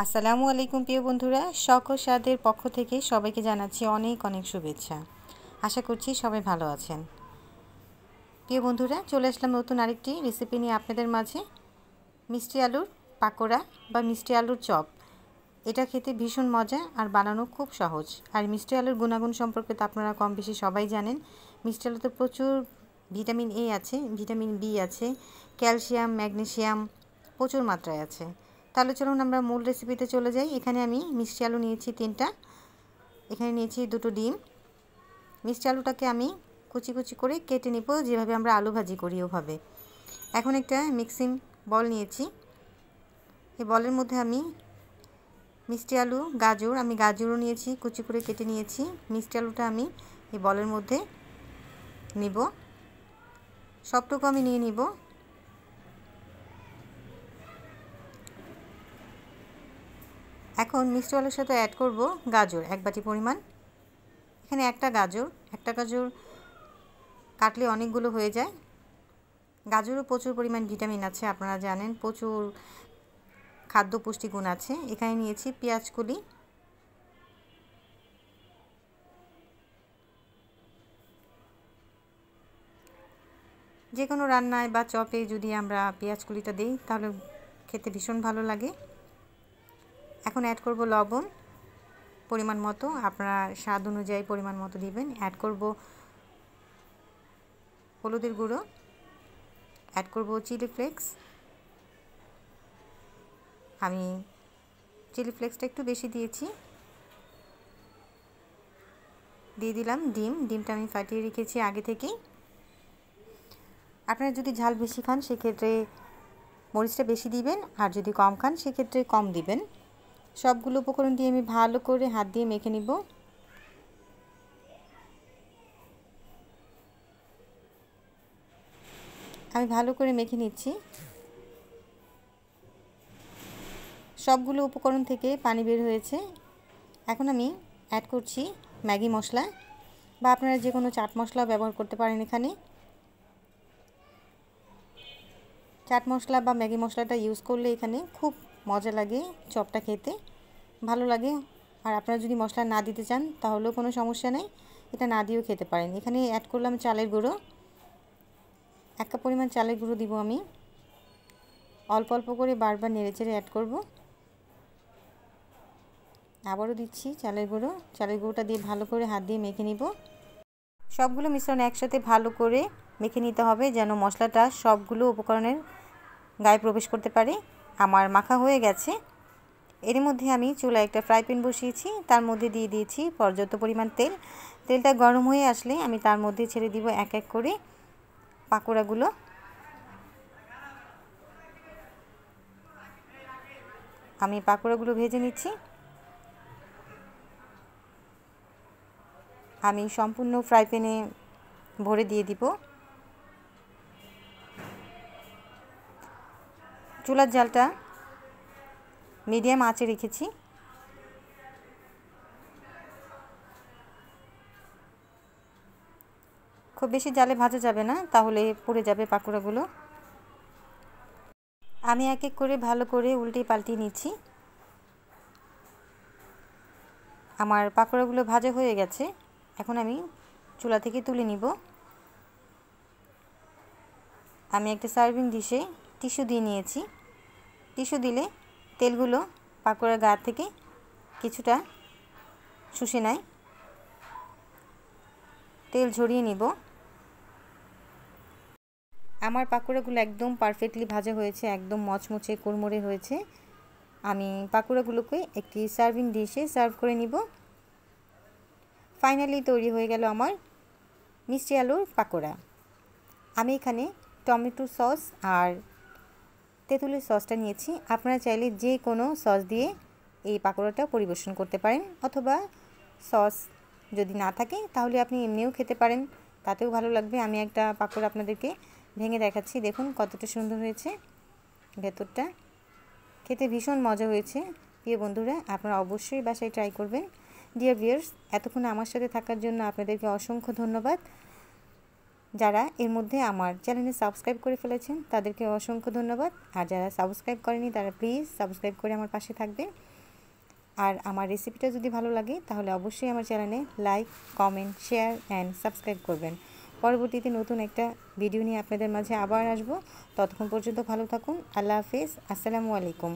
আসসালামু আলাইকুম প্রিয় বন্ধুরা, শখ ও স্বাদের পক্ষ থেকে সবাইকে জানাচ্ছি অনেক অনেক শুভেচ্ছা। আশা করছি সবাই ভালো আছেন। প্রিয় বন্ধুরা, চলে আসলাম নতুন আরেকটি রেসিপি নিয়ে আপনাদের মাঝে। মিষ্টি আলুর পাকোড়া বা মিষ্টি আলুর চপ। এটা খেতে ভীষণ মজা আর বানানো খুব সহজ। আর মিষ্টি আলুর গুণাগুণ সম্পর্কে তো আপনারা কম বেশি সবাই জানেন। মিষ্টি আলুতে প্রচুর ভিটামিন এ আছে, ভিটামিন বি আছে, ক্যালসিয়াম, ম্যাগনেসিয়াম প্রচুর মাত্রায় আছে। তাহলে চলুন আমরা মূল রেসিপিতে চলে যাই। এখানে আমি মিষ্টি আলু নিয়েছি 3টা, এখানে নিয়েছি 2টো ডিম। মিষ্টি আলুটাকে আমি কুচি কুচি করে কেটে নিব, যেভাবে আমরা আলু ভাজি করি ওভাবে। এখন একটা মিক্সিং বল নিয়েছি, এই বলের মধ্যে আমি মিষ্টি আলু, আমি গাজরও নিয়েছি, কুচি করে কেটে নিয়েছি। মিষ্টি আলুটা আমি এই বলের মধ্যে নিব, সবটুকু আমি নিয়ে নিব। এখন মিষ্টি আলুর সাথে অ্যাড করব গাজর 1 বাটি পরিমাণ। এখানে একটা গাজর কাটলে অনেকগুলো হয়ে যায়। গাজরও প্রচুর পরিমাণ ভিটামিন আছে, আপনারা জানেন, প্রচুর খাদ্য পুষ্টিগুণ আছে। এখানে নিয়েছি পেঁয়াজ কলি, যে কোনো রান্নায় বা চপে যদি আমরা পেঁয়াজ কলিটা দিই তাহলে খেতে ভীষণ ভালো লাগে। এখন অ্যাড করব লবণ পরিমাণ মতো, আপনারা স্বাদ অনুযায়ী পরিমাণ মতো দিবেন। অ্যাড করব হলুদের গুঁড়ো, অ্যাড করব চিলি ফ্লেক্স। আমি চিলি ফ্লেক্সটা একটু বেশি দিয়েছি। দিয়ে দিলাম ডিমটা আমি ফাটিয়ে রেখেছি আগে থেকেই। আপনারা যদি ঝাল বেশি খান সেক্ষেত্রে মরিচটা বেশি দিবেন, আর যদি কম খান সেক্ষেত্রে কম দিবেন। সবগুলো উপকরণ দিয়ে আমি ভালো করে হাত দিয়ে মেখে নিব। আমি ভালো করে মেখে নিচ্ছি। সবগুলো উপকরণ থেকে পানি বের হয়েছে। এখন আমি অ্যাড করছি ম্যাগি মশলা, বা আপনারা যে কোনো চাট মশলা ব্যবহার করতে পারেন। এখানে চাট মশলা বা ম্যাগি মশলাটা ইউজ করলে এখানে খুব মজা লাগে, চপটা খেতে ভালো লাগে। আর আপনারা যদি মশলা না দিতে চান তাহলেও কোনো সমস্যা নেই, এটা না দিয়েও খেতে পারেন। এখানে অ্যাড করলাম চালের গুঁড়ো, 1 কাপ পরিমাণ চালের গুঁড়ো দিব আমি। অল্প অল্প করে বারবার নেড়েচেড়ে অ্যাড করব। আবারও দিচ্ছি চালের গুঁড়োটা দিয়ে ভালো করে হাত দিয়ে মেখে নিব। সবগুলো মিশ্রণ একসাথে ভালো করে মেখে নিতে হবে, যেন মশলাটা সবগুলো উপকরণের গায়ে প্রবেশ করতে পারে। আমার মাখা হয়ে গেছে। এর মধ্যে আমি চুলায় একটা ফ্রাই প্যান বসিয়েছি, তার মধ্যে দিয়ে দিয়েছি পর্যাপ্ত পরিমাণ তেল। তেলটা গরম হয়ে আসলে আমি তার মধ্যে ছেড়ে দিব এক এক করে পাকোড়াগুলো। আমি পাকোড়াগুলো ভেজে নিচ্ছি। আমি সম্পূর্ণ ফ্রাই প্যানে ভরে দিয়ে দিব। চুলার জালটা মিডিয়াম আঁচে রেখেছি। খুব বেশি জালে ভাজা যাবে না, তাহলে পুড়ে যাবে পাকোড়াগুলো। আমি এক এক করে ভালো করে উল্টে পাল্টিয়ে নিচ্ছি। আমার পাকোড়াগুলো ভাজা হয়ে গেছে। এখন আমি চুলা থেকে তুলে নিব। আমি একটা সার্ভিং ডিশে টিস্যু দিয়ে নিয়েছি। টিস্যু দিলে তেলগুলো পাকোড়ার গা থেকে কিছুটা শুষে নেয়। তেল ঝরিয়ে নিব। আমার পাকোড়াগুলো একদম পারফেক্টলি ভাজা হয়েছে, একদম মচমচে কুড়মুড়ে হয়েছে। আমি পাকোড়াগুলোকে একটি সার্ভিং ডিশে সার্ভ করে নিব। ফাইনালি তৈরি হয়ে গেল আমার মিষ্টি আলুর পাকোড়া। আমি এখানে টমেটো সস আর তেঁতুলের সসটা নিয়েছি। আপনারা চাইলে যে কোনো সস দিয়ে এই পাকোড়াটা পরিবেশন করতে পারেন, অথবা সস যদি না থাকে তাহলে আপনি এমনিও খেতে পারেন, তাতেও ভালো লাগবে। আমি একটা পাকোড়া আপনাদেরকে ভেঙে দেখাচ্ছি, দেখুন কতটা সুন্দর হয়েছে ভেতরটা। খেতে ভীষণ মজা হয়েছে। প্রিয় বন্ধুরা, আপনারা অবশ্যই বাসায় ট্রাই করবেন। ডিয়ার ভিউয়ার্স, এতক্ষণ আমার সাথে থাকার জন্য আপনাদেরকে অসংখ্য ধন্যবাদ। যারা এর মধ্যে আমার চ্যানেলে সাবস্ক্রাইব করে ফেলেছেন তাদেরকে অসংখ্য ধন্যবাদ। আর যারা সাবস্ক্রাইব করেনি তারা প্লিজ সাবস্ক্রাইব করে আমার পাশে থাকবে। আর আমার রেসিপিটা যদি ভালো লাগে তাহলে অবশ্যই আমার চ্যানেলে like, comment, share and subscribe করবেন। পরবর্তীতে নতুন একটা ভিডিও নিয়ে আপনাদের মাঝে আবার আসবো। ততক্ষণ পর্যন্ত ভালো থাকুন। আল্লাহ হাফেজ। আসসালামু আলাইকুম।